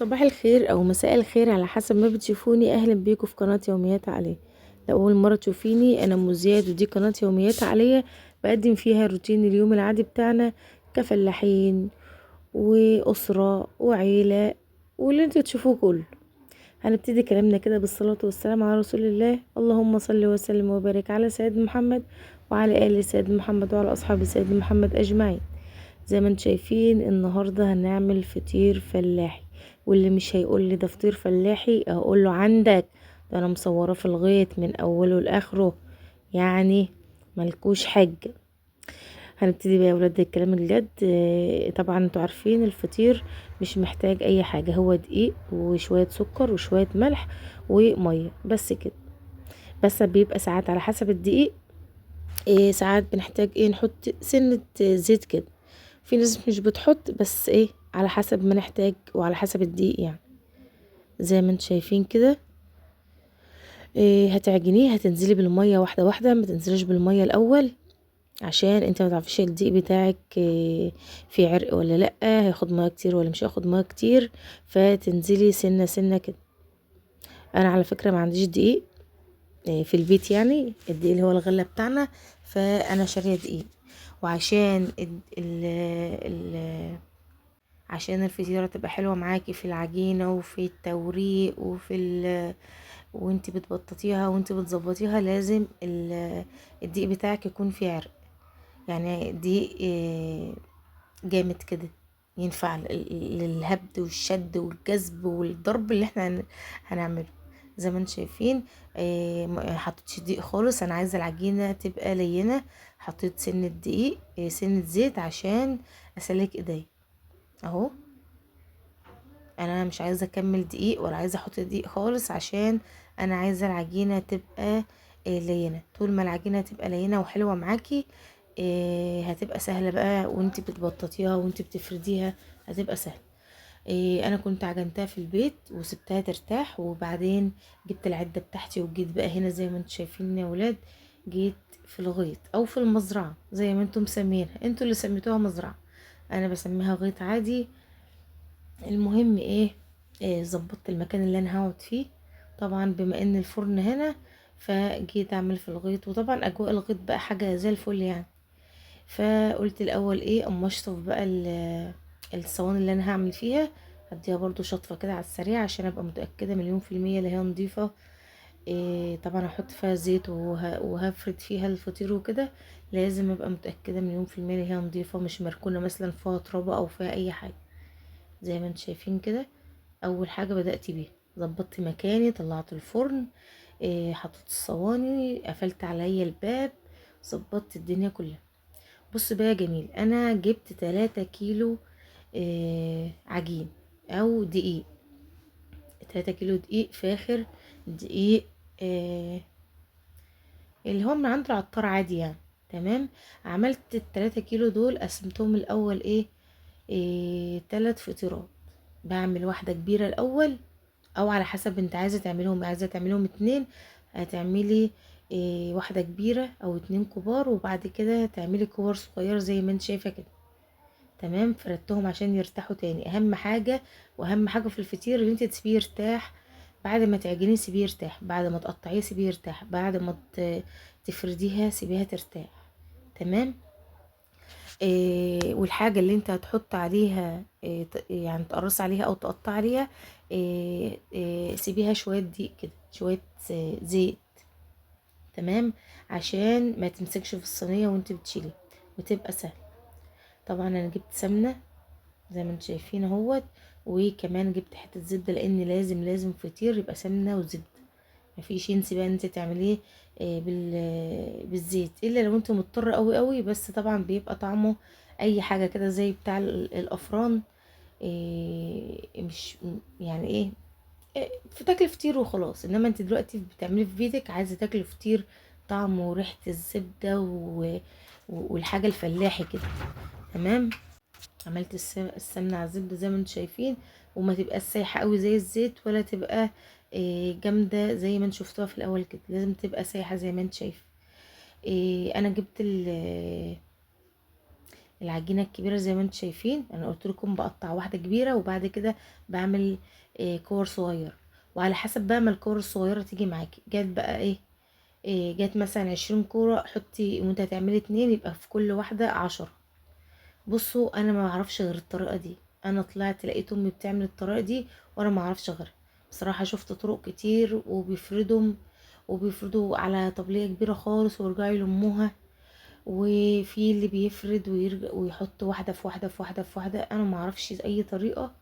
صباح الخير او مساء الخير على حسب ما بتشوفوني. اهلا بيكم في قناة يوميات عليا. لو اول مرة تشوفيني انا ام زياد ودي قناة يوميات عليا، بقدم فيها روتين اليوم العادي بتاعنا كفلاحين واسرة وعيلة واللي انتوا تشوفوه كله. هنبتدي كلامنا كده بالصلاة والسلام على رسول الله. اللهم صل وسلم وبارك على سيدنا محمد وعلى آل سيدنا محمد وعلى أصحاب سيدنا محمد أجمعين. زي ما انتم شايفين النهاردة هنعمل فطير فلاحي، واللي مش هيقول لي ده فطير فلاحي هقول له عندك، ده انا مصوره في الغيط من اوله لاخره، يعني ملكوش حج. هنبتدي بقى يا ولاد الكلام الجد. طبعا انتوا عارفين الفطير مش محتاج اي حاجه، هو دقيق وشويه سكر وشويه ملح وميه بس كده. بس بيبقى ساعات على حسب الدقيق، ساعات بنحتاج نحط سنه زيت كده. في ناس مش بتحط، بس على حسب ما نحتاج وعلى حسب الدقيق يعني. زي ما انتم شايفين كده. هتعجنيه، هتنزلي بالميه واحده واحده، ما تنزليش بالميه الاول عشان انت ما تعرفيش الدقيق بتاعك فيه عرق ولا لا، هياخد ميه كتير ولا مش هياخد ميه كتير. فتنزلي سنه سنه كده. انا على فكره ما عنديش دقيق في البيت، يعني الدقيق اللي هو الغله بتاعنا، فانا شاريه دقيق. وعشان عشان الفطيرة تبقى حلوة معاكي في العجينة وفي التوريق وانتي بتبططيها وانتي بتظبطيها، لازم الدقيق بتاعك يكون فيه عرق، يعني دقيق جامد كده، ينفع للهبد والشد والجذب والضرب اللي احنا هنعمله. زي ما انتم شايفين ما حطيتش دقيق خالص، انا عايزه العجينه تبقى لينه. حطيت سنه دقيق، سنه زيت عشان اسلك ايدي اهو. انا مش عايزه اكمل دقيق ولا عايزه احط دقيق خالص، عشان انا عايزه العجينه تبقى لينه. طول ما العجينه تبقى لينه وحلوه معاكي هتبقى سهله بقى، وانتي بتبططيها وانتي بتفرديها هتبقى سهله. انا كنت عجنتها في البيت وسبتها ترتاح، وبعدين جبت العده بتاعتي وجيت بقى هنا زي ما انتم شايفين يا ولاد. جيت في الغيط او في المزرعه زي ما انتم مسمينها، انتوا اللي سميتوها مزرعه، انا بسميها غيط عادي. المهم ظبطت المكان اللي انا هقعد فيه، طبعا بما ان الفرن هنا، فجيت اعمل في الغيط. وطبعا اجواء الغيط بقى حاجه زي الفل يعني. فقلت الاول اما اشطف بقى الصواني اللي انا هعمل فيها، هديها برضو شطفه كده على السريع عشان ابقى متاكده مليون في الميه اللي هي نظيفه. طبعا هحط فيها زيت وهفرد فيها الفطير وكده، لازم ابقى متاكده مليون في الميه اللي هي نظيفه، مش مركونه مثلا فيها ترابه او فيها اي حاجه. زي ما انتم شايفين كده. اول حاجه بدات بيها ظبطت مكاني، طلعت الفرن، حطيت الصواني، قفلت عليا الباب، ظبطت الدنيا كلها. بص بقى يا جميل، انا جبت 3 كيلو عجين او دقيق. 3 كيلو دقيق فاخر، دقيق آه اللي هو من عند العطار عادي يعني. تمام. عملت ال3 كيلو دول، قسمتهم الاول 3 فطيرات. بعمل واحدة كبيرة الاول، او على حسب انت عايزة تعملهم 2، هتعملي واحدة كبيرة او 2 كبار، وبعد كده تعملي كور صغيرة زي ما انت شايفة كده. تمام. فردتهم عشان يرتاحوا تاني. اهم حاجة واهم حاجة في الفطير اللي انت تسيبيه يرتاح. بعد ما تعجنيه سيبيه يرتاح، بعد ما تقطعيه سيبيه يرتاح، بعد ما تفرديها سيبيها ترتاح. تمام. والحاجة اللي انت هتحط عليها يعني تقرص عليها او تقطع عليها، سيبيها شوية دقيق كده، شوية زيت. تمام. عشان ما تمسكش في الصينية وانت بتشيلي وتبقى سهل. طبعا انا جبت سمنة زي ما انتم شايفين اهوت، وكمان جبت حتة زبدة، لان لازم فطير يبقى سمنة وزبدة. مفيش ينسي بقى ان انت تعمليه بالزيت، الا لو انت مضطره قوي قوي، بس طبعا بيبقى طعمه اي حاجه كده زي بتاع الافران. مش يعني في تاكل فطير وخلاص. انما انت دلوقتي بتعملي في بيتك، عايزه تاكلي فطير طعمه وريحه الزبده والحاجه الفلاحي كده. تمام. عملت السمنه على الزبده زي ما انتم شايفين، وما تبقاش سايحه قوي زي الزيت، ولا تبقى جامده زي ما انتم شفتوها في الاول كده، لازم تبقى سايحه زي ما انت شايف. انا جبت العجينه الكبيره زي ما انتم شايفين، انا قلت لكم بقطع واحده كبيره وبعد كده بعمل كور صغير، وعلى حسب بقى ما الكور الصغيره تيجي معاكي. جت بقى جت مثلا 20 كوره، حطي وانت هتعملي اتنين يبقى في كل واحده 10. بصوا انا ما بعرفش غير الطريقه دي، انا طلعت لقيت امي بتعمل الطريقه دي وانا ما اعرفش غيرها. بصراحه شفت طرق كتير وبيفردوا على طبليه كبيره خالص ويرجعوا يلموها، وفي اللي بيفرد ويرجع ويحط واحده في واحده في واحده في واحده. انا ما اعرفش اي طريقه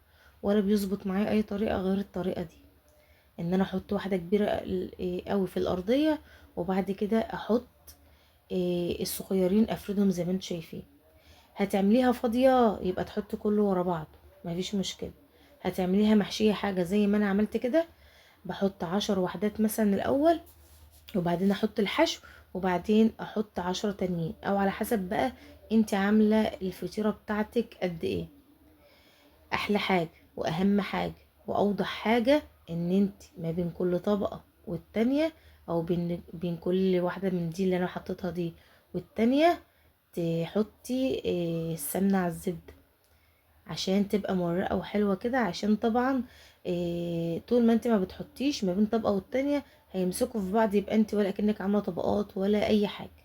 ولا بيظبط معايا اي طريقه غير الطريقه دي، ان انا احط واحده كبيره قوي في الارضيه، وبعد كده احط الصغيرين افردهم زي ما انتم شايفين. هتعمليها فاضية يبقى تحطي كله ورا بعض، مفيش مشكلة. هتعمليها محشية حاجة زي ما انا عملت كده، بحط 10 وحدات مثلا الاول، وبعدين احط الحشو، وبعدين احط 10 تانيين، او على حسب بقى انت عاملة الفطيرة بتاعتك قد ايه. احلى حاجة واهم حاجة واوضح حاجة ان انت ما بين كل طبقة والتانية، او بين كل واحدة من دي اللي انا حطيتها دي والتانية، تحطي السمنة على الزبدة عشان تبقى مرقة وحلوة كده. عشان طبعا طول ما انت ما بتحطيش ما بين طبقة والتانية هيمسكوا في بعض، يبقى انت ولا كأنك عاملة طبقات ولا اي حاجة.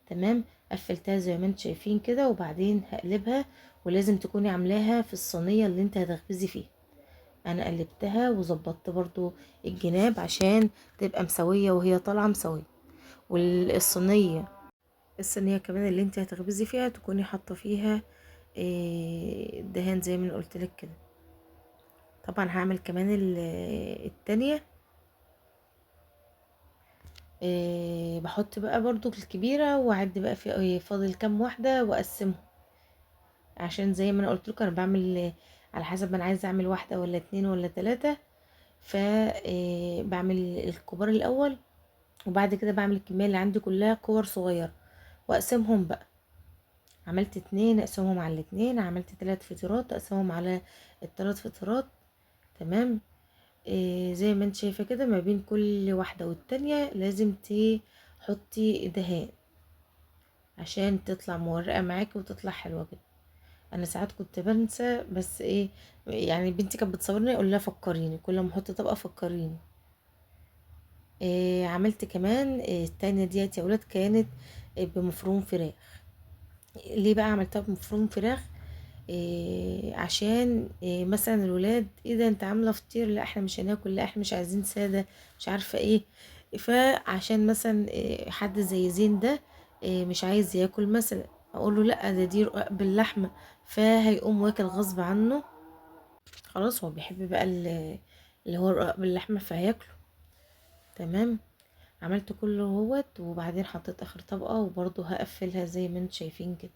تمام، قفلتها زي ما انت شايفين كده، وبعدين هقلبها، ولازم تكوني عاملاها في الصينية اللي انت هتخبزي فيها. انا قلبتها وظبطت برضو الجناب عشان تبقى مسوية وهي طالعة مسوية. الصينية كمان اللي انت هتخبزي فيها تكوني حاطة فيها دهان زي ما قلت لك كده. طبعا هعمل كمان التانية. بحط بقى برضو الكبيرة واعد بقى في فاضل كام واحدة واقسمهم، عشان زي ما انا قلت لكم انا بعمل على حسب ما انا عايزة اعمل واحدة ولا اتنين ولا تلاتة. ف بعمل الكبار الاول، وبعد كده بعمل الكمية اللي عندي كلها كور صغيرة واقسمهم بقى. عملت اتنين اقسمهم على الاتنين، عملت 3 فطيرات اقسمهم على ال3 فطيرات. تمام. زي ما انت شايفة كده ما بين كل واحدة والتانية لازم تحطي دهان عشان تطلع مورقة معاكي وتطلع حلوة كده. انا ساعات كنت بنسى، بس يعني بنتي كانت بتصورني اقول لها فكريني كل ما احط طبقة فكريني. عملت كمان التانية ديت يا ولاد كانت بمفروم فراخ. ليه بقى عملتها بمفروم فراخ؟ عشان مثلا الولاد ايه ده انت عامله فطير، لا احنا مش هناكل، لا احنا مش عايزين ساده، مش عارفه ايه. فعشان مثلا حد زي زين ده مش عايز ياكل مثلا، اقول له لا ده دي رقاق باللحمه، فهيقوم واكل غصب عنه. خلاص هو بيحب بقى اللي هو الرقاق باللحمه فهياكله. تمام. عملت كله اهوت، وبعدين حطيت اخر طبقه وبرضه هقفلها زي ما انتم شايفين كده.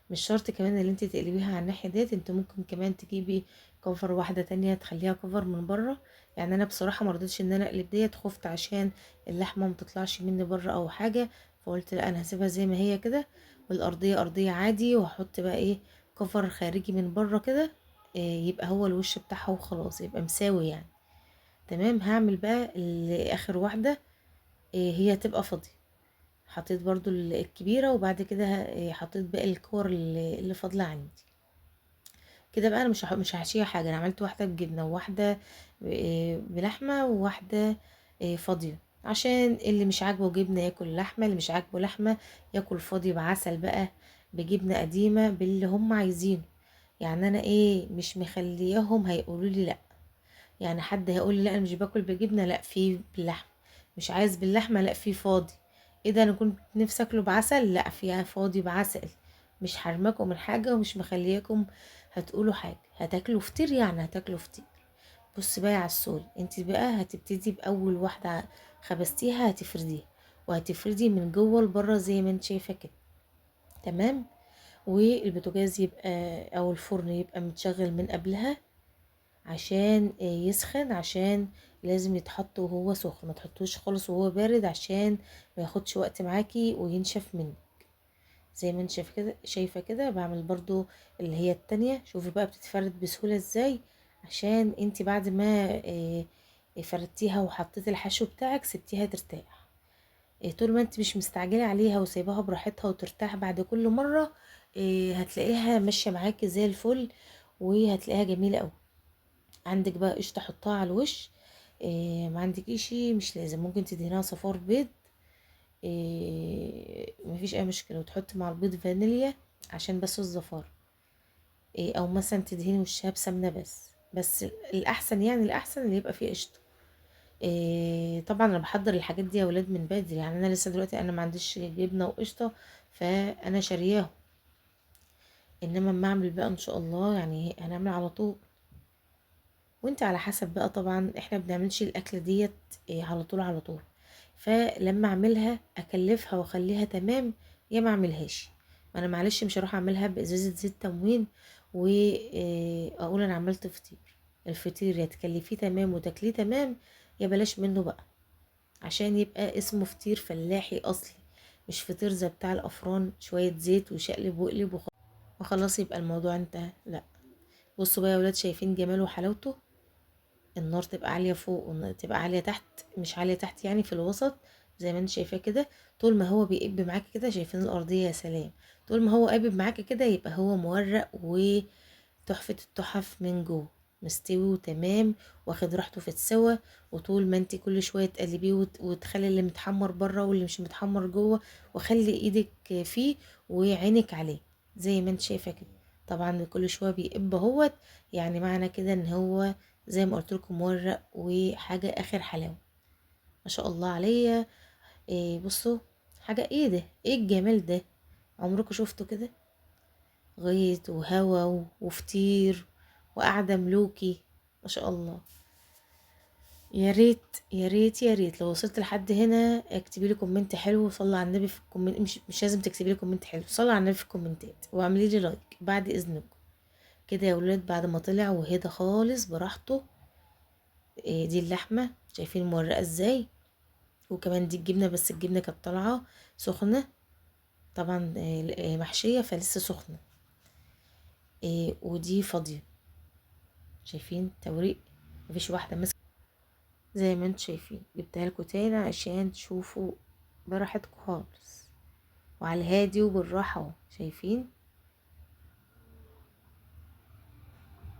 مش شرط كمان اللي انت تقلبيها على الناحية ديت، انت ممكن كمان تجيبي كفر واحدة تانية تخليها كفر من بره. يعني انا بصراحة مرضتش ان انا اقلب ديت، خفت عشان اللحمة متطلعش مني بره او حاجة، فقلت لا انا هسيبها زي ما هي كده، والارضية ارضية عادي، وهحط بقى كفر خارجي من بره كده، يبقى هو الوش بتاعها وخلاص يبقى مساوي يعني. تمام. هعمل بقى اخر واحدة، هي تبقى فاضية. حطيت برضو الكبيرة، وبعد كده حطيت باقي الكور اللي فاضلة عندي كده. بقى انا مش هحشيها حاجة، انا عملت واحدة بجبنة وواحدة بلحمة وواحدة فاضية، عشان اللي مش عاجبه جبنة ياكل لحمة، اللي مش عاجبه لحمة ياكل فاضي بعسل بقى، بجبنة قديمة، باللي هم عايزينه. يعني انا مش مخليهم هيقولوا لي لا. يعني حد هيقول لي لا انا مش باكل بجبنه، لا في باللحمه. مش عايز باللحمه، لا في فاضي. ايه ده انا كنت نفسي اكله بعسل، لا فيها فاضي بعسل. مش حرماكم من حاجه ومش مخلياكم هتقولوا حاجه، هتاكلوا فطير يعني هتاكلوا فطير. بص بقى يا عسول، انت بقى هتبتدي باول واحده خبزتيها هتفرديها، وهتفردي من جوه لبره زي ما انت شايفه كده. تمام. والبوتاجاز يبقى او الفرن يبقى متشغل من قبلها عشان يسخن، عشان لازم يتحط وهو سخن، ما تحطوش خالص وهو بارد عشان ما ياخدش وقت معاكي وينشف منك. زي ما انت شايفه كده بعمل برضو اللي هي التانية. شوفي بقى بتتفرد بسهوله ازاي، عشان انت بعد ما فردتيها وحطيت الحشو بتاعك سبتيها ترتاح. طول ما انت مش مستعجله عليها وسايباها براحتها وترتاح بعد كل مره، هتلاقيها ماشيه معاكي زي الفل، وهتلاقيها جميله قوي. عندك بقى قشطه حطها على الوش. ما عندكيش مش لازم، ممكن تدهنيها صفار بيض. مفيش اي مشكله، وتحطي مع البيض فانيليا عشان بس الزفار. او مثلا تدهني وشها بسمنه بس الاحسن، يعني الاحسن اللي يبقى فيه قشطه. طبعا انا بحضر الحاجات دي يا ولاد من بدري، يعني انا لسه دلوقتي انا ما عنديش جبنه وقشطه، فانا شارياهم. انما اما اعمل بقى ان شاء الله يعني هنعمل على طول. وانت على حسب بقى، طبعا احنا بنعملش الاكله ديت على طول على طول. فلما اعملها اكلفها واخليها تمام، يا ما اعملهاش. ما انا معلش مش هروح اعملها بازازه زيت تموين واقول انا عملت فطير. الفطير يا تكلفيه تمام وتاكليه تمام، يا بلاش منه بقى، عشان يبقى اسمه فطير فلاحي اصلي، مش فطير زي بتاع الافران شويه زيت وشقلب وقلب وخلاص يبقى الموضوع انتهى. لا، بصوا بقى يا ولاد، شايفين جماله وحلاوته؟ النار تبقى عالية فوق والنار تبقى عالية تحت، مش عالية تحت يعني في الوسط، زي ما انت شايفاه كده. طول ما هو بيقب معاكي كده، شايفين الأرضية يا سلام، طول ما هو قابب معاكي كده يبقى هو مورق وتحفة التحف من جوه، مستوي وتمام، واخد راحته في السوا. وطول ما انت كل شوية تقلبيه وتخلي اللي متحمر بره واللي مش متحمر جوه، وخلي ايدك فيه وعينك عليه زي ما انت شايفة كده. طبعا كل شوية بيقب اهوت، يعني معنى كده ان هو زي ما قلت لكم مورق وحاجه اخر حلاوه. ما شاء الله عليا. بصوا، حاجه ايه ده، ايه الجمال ده، عمركم شفتوا كده؟ غيط وهوا وفطير وقعده ملوكي، ما شاء الله. يا ريت يا ريت يا ريت لو وصلت لحد هنا اكتبي لي كومنت حلو وصلي على النبي في الكومنت، مش لازم تكتبي لي كومنت حلو، صلي على النبي في الكومنتات واعملي لي لايك بعد اذنكم. كده يا ولاد بعد ما طلع وهدى خالص براحته. دي اللحمه شايفين مورقه ازاي، وكمان دي الجبنة، بس الجبنة كانت طالعة سخنة طبعا، محشية فلسه سخنة. ودي فاضية، شايفين توريق، مفيش واحدة ماسكة. زي ما انتوا شايفين جبتها لكم تاني عشان تشوفوا براحتكم خالص، وعلى الهادي وبالراحة اهو، شايفين؟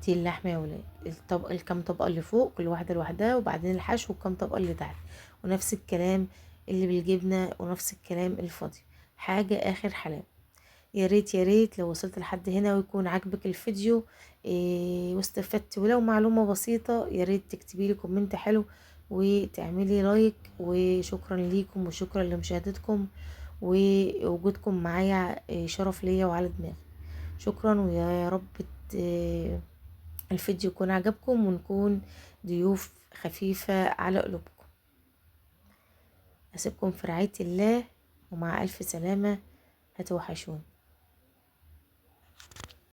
دي اللحمة يا ولاد، الطبق الكام طبقة اللي فوق كل واحدة لوحدها، وبعدين الحشو والكام طبقة اللي تحت، ونفس الكلام اللي بالجبنة، ونفس الكلام الفاضي. حاجة اخر حلاوة. يا ريت يا ريت لو وصلت لحد هنا ويكون عاجبك الفيديو واستفدت ولو معلومة بسيطة، يا ريت تكتبي لي كومنت حلو وتعملي لايك. وشكرا ليكم وشكرا لمشاهدتكم ووجودكم معايا، شرف ليا وعلى دماغي. شكرا، ويا رب الفيديو يكون عجبكم ونكون ضيوف خفيفة على قلوبكم. أسيبكم في رعاية الله، ومع ألف سلامة، هتوحشون.